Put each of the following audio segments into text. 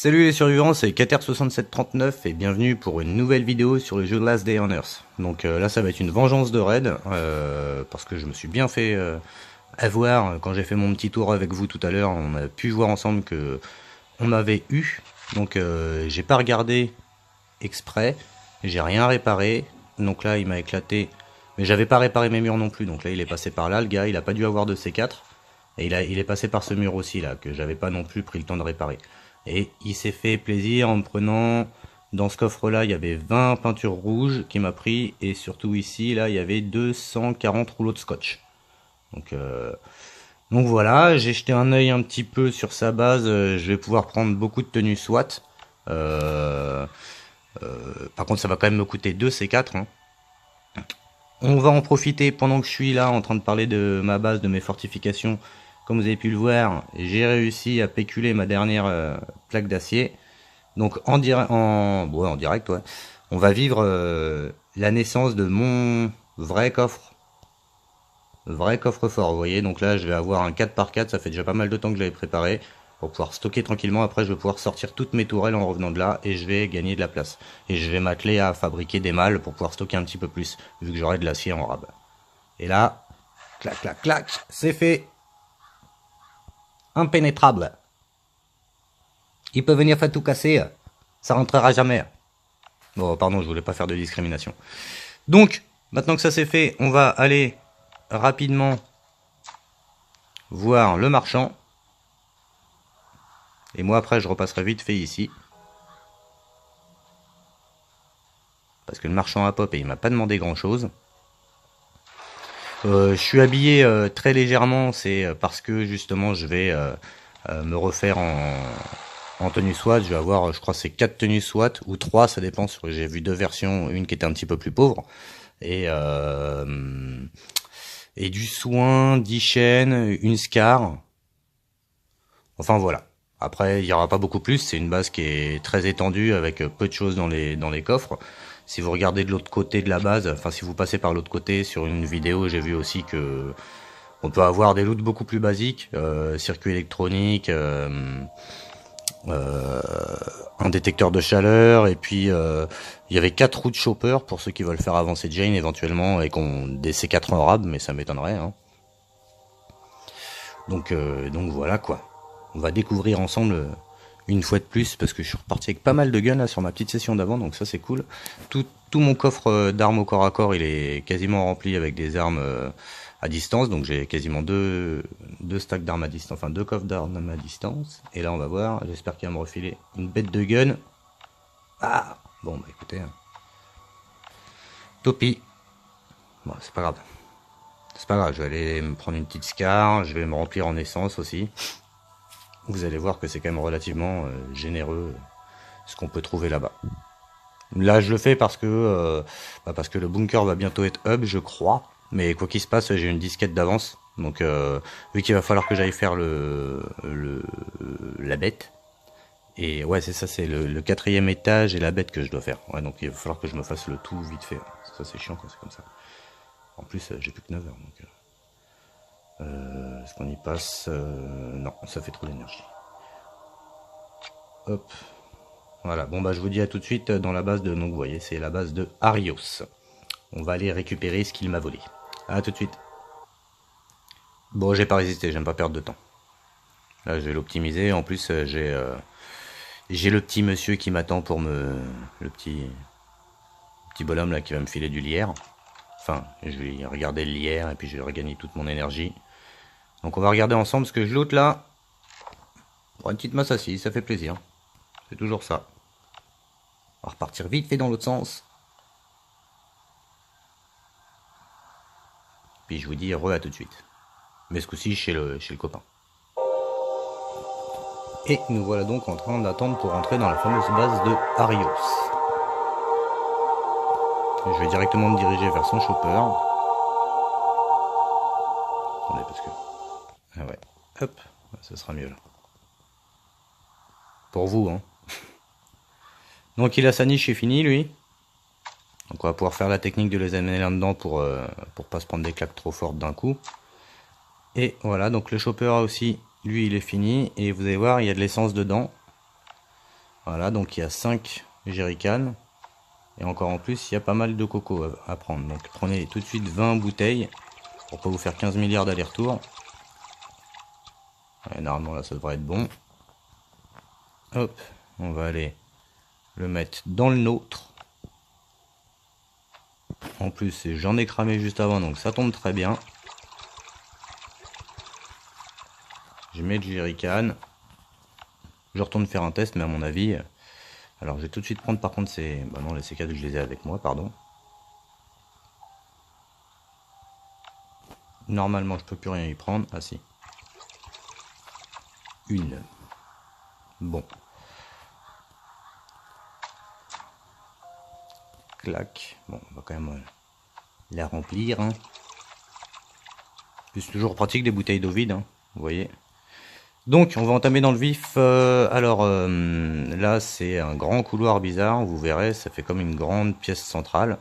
Salut les survivants, c'est Cater6739 et bienvenue pour une nouvelle vidéo sur le jeu Last Day on Earth. Donc là ça va être une vengeance de raid, parce que je me suis bien fait avoir quand j'ai fait mon petit tour avec vous tout à l'heure. On a pu voir ensemble que on m'avait eu, donc j'ai pas regardé exprès, j'ai rien réparé, donc là il m'a éclaté, mais j'avais pas réparé mes murs non plus, donc là il est passé par là, le gars il a pas dû avoir de C4, et il est passé par ce mur aussi là, que j'avais pas non plus pris le temps de réparer. Et il s'est fait plaisir en me prenant, dans ce coffre là il y avait 20 peintures rouges qui m'a pris, et surtout ici là il y avait 240 rouleaux de scotch. Donc, donc voilà, j'ai jeté un œil un petit peu sur sa base, je vais pouvoir prendre beaucoup de tenues SWAT. Par contre ça va quand même me coûter 2 C4 hein. On va en profiter pendant que je suis là en train de parler de ma base, de mes fortifications. Comme vous avez pu le voir, j'ai réussi à péculer ma dernière plaque d'acier. Donc en direct, ouais. On va vivre la naissance de mon vrai coffre. Vrai coffre-fort, vous voyez. Donc là, je vais avoir un 4x4, ça fait déjà pas mal de temps que je l'avais préparé. Pour pouvoir stocker tranquillement. Après, je vais pouvoir sortir toutes mes tourelles en revenant de là. Et je vais gagner de la place. Et je vais m'atteler à fabriquer des malles pour pouvoir stocker un petit peu plus. Vu que j'aurai de l'acier en rab. Et là, clac, clac, clac, c'est fait. Impénétrable. Il peut venir faire tout casser. Ça rentrera jamais. Bon, pardon, je voulais pas faire de discrimination. Donc, maintenant que ça c'est fait, on va aller rapidement voir le marchand. Et moi après je repasserai vite fait ici. Parce que le marchand a pop et il m'a pas demandé grand chose. Je suis habillé très légèrement, c'est parce que justement je vais me refaire en tenue SWAT. Je vais avoir, je crois c'est 4 tenues SWAT ou 3, ça dépend. J'ai vu 2 versions, une qui était un petit peu plus pauvre. Et du soin, 10 chaînes, une scar. Enfin voilà. Après, il n'y aura pas beaucoup plus. C'est une base qui est très étendue avec peu de choses dans les coffres. Si vous regardez de l'autre côté de la base, enfin si vous passez par l'autre côté sur une vidéo, j'ai vu aussi que on peut avoir des loots beaucoup plus basiques, circuit électronique, un détecteur de chaleur, et puis il y avait 4 roues de chopper pour ceux qui veulent faire avancer Jane éventuellement et qu'on des C4 en rab, mais ça m'étonnerait. Hein. Donc voilà quoi. On va découvrir ensemble une fois de plus, parce que je suis reparti avec pas mal de guns là sur ma petite session d'avant, donc ça c'est cool. Tout mon coffre d'armes au corps à corps, il est quasiment rempli avec des armes à distance, donc j'ai quasiment deux stacks d'armes à distance, enfin 2 coffres d'armes à distance. Et là on va voir, j'espère qu'il va me refiler une bête de gun. Ah bon bah écoutez, Topi. Bon c'est pas grave. C'est pas grave, je vais aller me prendre une petite scar, je vais me remplir en essence aussi. Vous allez voir que c'est quand même relativement généreux ce qu'on peut trouver là-bas. Là je le fais parce que le bunker va bientôt être hub, je crois. Mais quoi qu'il se passe, j'ai une disquette d'avance. Donc vu qu'il va falloir que j'aille faire la bête. Et ouais c'est ça, c'est le 4e étage et la bête que je dois faire. Ouais, donc il va falloir que je me fasse le tout vite fait. Ça c'est chiant quand c'est comme ça. En plus j'ai plus que 9 heures. Donc, est-ce qu'on y passe non, ça fait trop d'énergie. Hop. Voilà, bon bah je vous dis à tout de suite dans la base de... Donc vous voyez, c'est la base de Arios. On va aller récupérer ce qu'il m'a volé. A tout de suite. Bon, j'ai pas résisté, j'aime pas perdre de temps. Là, je vais l'optimiser. En plus, j'ai le petit monsieur qui m'attend pour me... Le petit bonhomme là qui va me filer du lierre. Enfin, je vais regarder le lierre et puis je vais regagner toute mon énergie. Donc on va regarder ensemble ce que je loot là. Pour une petite masse assise, ça fait plaisir. C'est toujours ça. On va repartir vite fait dans l'autre sens. Puis je vous dis re à tout de suite. Mais ce coup-ci chez le copain. Et nous voilà donc en train d'attendre pour rentrer dans la fameuse base de Arios. Je vais directement me diriger vers son chopper. Attendez parce que... Ah ouais. Hop. Ça sera mieux là. Pour vous, hein. Donc il a sa niche, c'est fini lui. Donc on va pouvoir faire la technique de les amener là-dedans pour pas se prendre des claques trop fortes d'un coup. Et voilà, donc le chopper aussi, lui il est fini. Et vous allez voir, il y a de l'essence dedans. Voilà, donc il y a 5 jerrycans. Et encore en plus, il y a pas mal de coco à prendre. Donc prenez tout de suite 20 bouteilles pour pas vous faire 15 milliards d'allers-retours. Ouais, normalement là ça devrait être bon. Hop, on va aller le mettre dans le nôtre. En plus, j'en ai cramé juste avant, donc ça tombe très bien. Je mets le jerrycan. Je retourne faire un test, mais à mon avis... Alors, je vais tout de suite prendre par contre ces... Bah non, les C4, je les ai avec moi, pardon. Normalement, je peux plus rien y prendre. Ah si. Une. Bon. Clac. Bon, on va quand même la remplir. Hein. C'est toujours pratique des bouteilles d'eau vide, hein, vous voyez. Donc, on va entamer dans le vif. Là, c'est un grand couloir bizarre. Vous verrez, ça fait comme une grande pièce centrale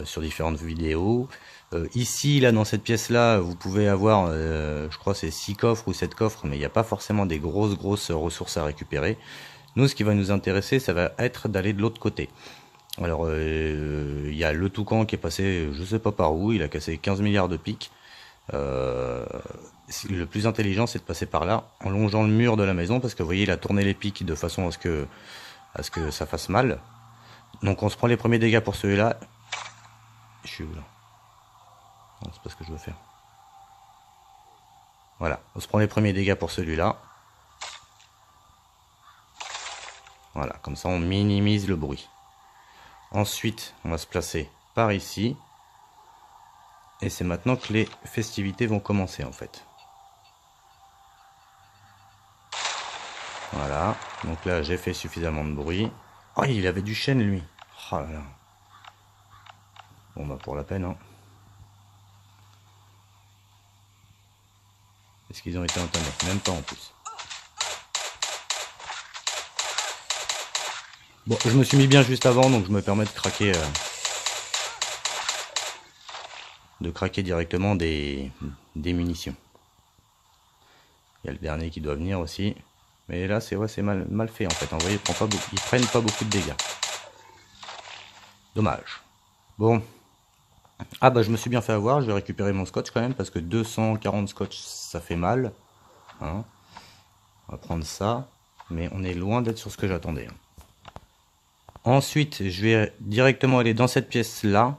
sur différentes vidéos. Ici, là, dans cette pièce-là, vous pouvez avoir, je crois, c'est 6 coffres ou 7 coffres, mais il n'y a pas forcément des grosses ressources à récupérer. Nous, ce qui va nous intéresser, ça va être d'aller de l'autre côté. Alors, il y a le toucan qui est passé, je sais pas par où, il a cassé 15 milliards de pics. Le plus intelligent, c'est de passer par là, en longeant le mur de la maison, parce que vous voyez, il a tourné les pics de façon à ce que ça fasse mal. Donc, on se prend les premiers dégâts pour celui-là. Je suis où là? Non, c'est pas ce que je veux faire. Voilà, on se prend les premiers dégâts pour celui-là. Voilà, comme ça, on minimise le bruit. Ensuite, on va se placer par ici. Et c'est maintenant que les festivités vont commencer en fait. Voilà, donc là j'ai fait suffisamment de bruit. Oh, il avait du chêne lui. Oh là là. Bon bah pour la peine. Hein. Est-ce qu'ils ont été entamés? Même pas en plus. Bon, je me suis mis bien juste avant, donc je me permets de craquer directement des munitions. Il y a le dernier qui doit venir aussi. Mais là, c'est vrai, c'est mal fait en fait. Vous voyez, ils prennent pas beaucoup de dégâts. Dommage. Bon. Ah bah je me suis bien fait avoir. Je vais récupérer mon scotch quand même parce que 240 scotch, ça fait mal. Hein. On va prendre ça. Mais on est loin d'être sur ce que j'attendais. Hein. Ensuite, je vais directement aller dans cette pièce-là.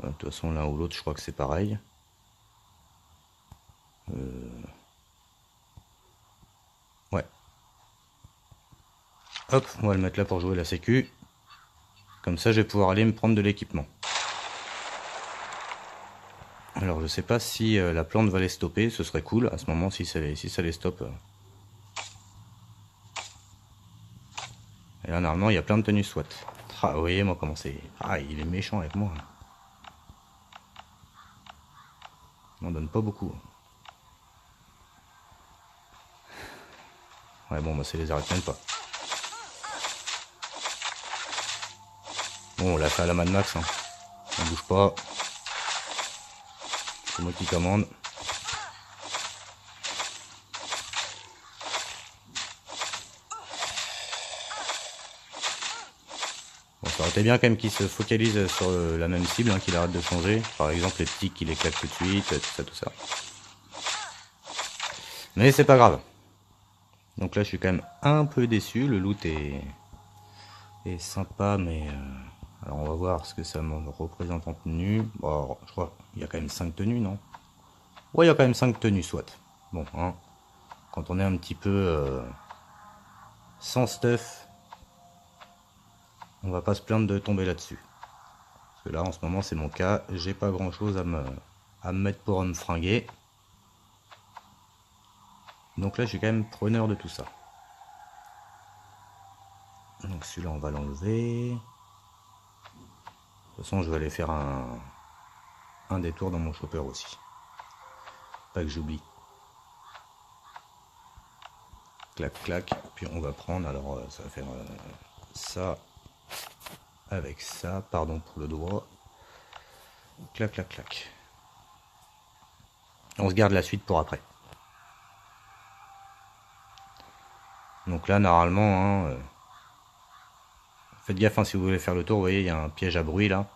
De toute façon, l'un ou l'autre, je crois que c'est pareil. Ouais. Hop, on va le mettre là pour jouer la sécu. Comme ça, je vais pouvoir aller me prendre de l'équipement. Alors, je sais pas si la plante va les stopper. Ce serait cool à ce moment si ça les stoppe. Et là, normalement, il y a plein de tenues SWAT. Ah, vous voyez, moi, comment c'est... Ah, il est méchant avec moi. On n'en donne pas beaucoup. Ouais, bon, bah, ça les arrête même pas. Bon, on l'a fait à la Mad Max. Hein. On bouge pas. C'est moi qui commande. Bon, ça aurait été bien quand même qu'il se focalise sur la même cible, hein, qu'il arrête de changer. Par exemple, les petits qui les claquent tout de suite, tout ça. Mais c'est pas grave. Donc là, je suis quand même un peu déçu. Le loot est sympa, mais... alors on va voir ce que ça me représente en tenue. Bon, je crois qu'il y a quand même 5 tenues, non? Ouais, il y a quand même 5 tenues, soit. Bon, hein, quand on est un petit peu sans stuff, on va pas se plaindre de tomber là-dessus. Parce que là, en ce moment, c'est mon cas. J'ai pas grand-chose à me mettre pour me fringuer. Donc là, je suis quand même preneur de tout ça. Donc celui-là, on va l'enlever. De toute façon, je vais aller faire un détour dans mon chopper aussi. Pas que j'oublie. Clac, clac. Puis on va prendre, alors ça va faire ça avec ça. Pardon pour le doigt. Clac, clac, clac. On se garde la suite pour après. Donc Donc là, normalement, hein, faites gaffe hein, si vous voulez faire le tour. Vous voyez, il y a un piège à bruit là.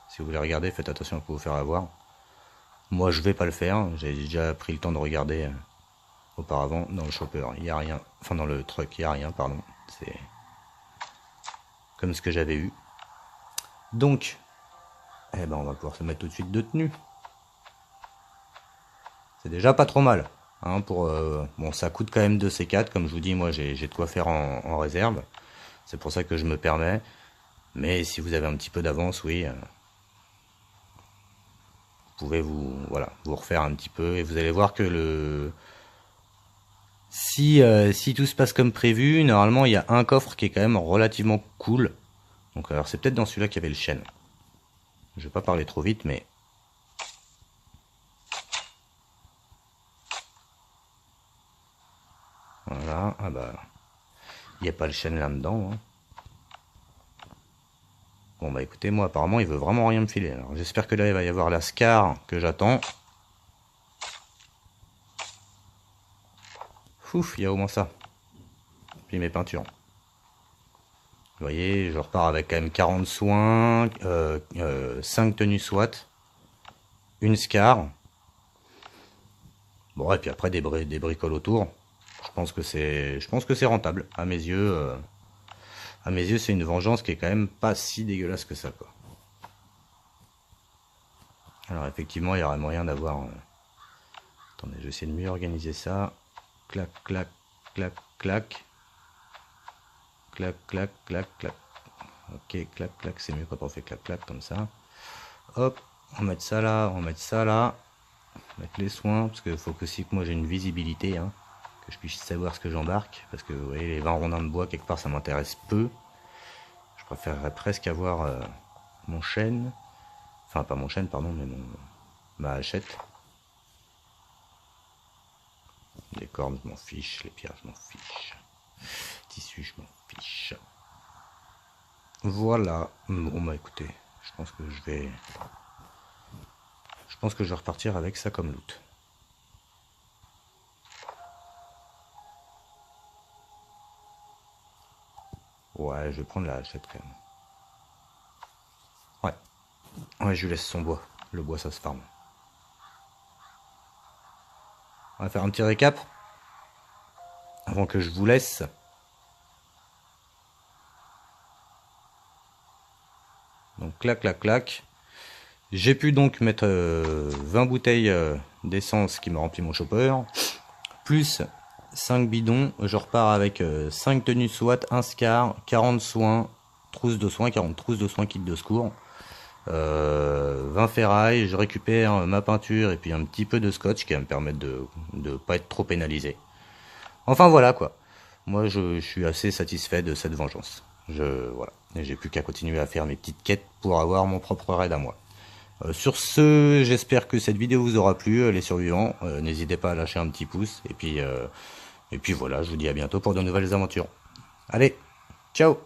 Si vous voulez regarder, faites attention à ne pas vous faire avoir. Moi, je vais pas le faire. J'ai déjà pris le temps de regarder auparavant. Dans le chopper, il n'y a rien. Enfin, dans le truck, il n'y a rien, pardon. C'est comme ce que j'avais eu. Donc, eh ben, on va pouvoir se mettre tout de suite de tenue. C'est déjà pas trop mal. Hein, bon, ça coûte quand même 2 C4. Comme je vous dis, moi, j'ai de quoi faire en réserve. C'est pour ça que je me permets. Mais si vous avez un petit peu d'avance, oui, vous pouvez vous refaire un petit peu. Et vous allez voir que si tout se passe comme prévu, normalement, il y a un coffre qui est quand même relativement cool. Donc, alors, c'est peut-être dans celui-là qu'il y avait le chêne. Je vais pas parler trop vite, mais... Voilà, ah bah... Il n'y a pas le chêne là-dedans. Hein. Bon bah écoutez, moi apparemment il veut vraiment rien me filer. Alors j'espère que là il va y avoir la Scar que j'attends. Ouf, il y a au moins ça. Puis mes peintures. Vous voyez, je repars avec quand même 40 soins, 5 tenues SWAT, une Scar. Bon et puis après des bricoles autour. Je pense que c'est rentable. À mes yeux, c'est une vengeance qui est quand même pas si dégueulasse que ça, quoi. Alors effectivement, il y aurait moyen d'avoir... Attendez, je vais essayer de mieux organiser ça. Clac, clac, clac, clac. Clac, clac, clac, clac. Ok, clac, clac, c'est mieux quand on fait clac, clac comme ça. Hop, on va mettre ça là, on va mettre ça là. Mettre les soins, parce qu'il faut aussi que moi j'ai une visibilité, hein, que je puisse savoir ce que j'embarque. Parce que vous voyez, les 20 rondins de bois, quelque part, ça m'intéresse peu. Je préférerais presque avoir mon chêne. Enfin, pas mon chêne, pardon, mais ma hachette. Les cordes, je m'en fiche. Les pierres, je m'en fiche. Tissu, je m'en fiche. Voilà. Bon, bah écoutez, je pense que je vais repartir avec ça comme loot. Ouais, je vais prendre la hachette quand même. Ouais, je lui laisse son bois. Le bois, ça se farme. On va faire un petit récap avant que je vous laisse. Donc clac, clac, clac. J'ai pu donc mettre 20 bouteilles d'essence qui me remplit mon chopper. Plus 5 bidons. Je repars avec 5 tenues SWAT, 1 Scar, 40 soins, trousse de soins, 40 trousses de soins, kit de secours. 20 ferrailles, je récupère ma peinture et puis un petit peu de scotch qui va me permettre de ne pas être trop pénalisé. Enfin voilà quoi. Moi je suis assez satisfait de cette vengeance. Voilà. Et j'ai plus qu'à continuer à faire mes petites quêtes pour avoir mon propre raid à moi. Sur ce, j'espère que cette vidéo vous aura plu, les survivants. N'hésitez pas à lâcher un petit pouce. Et puis voilà, je vous dis à bientôt pour de nouvelles aventures. Allez, ciao!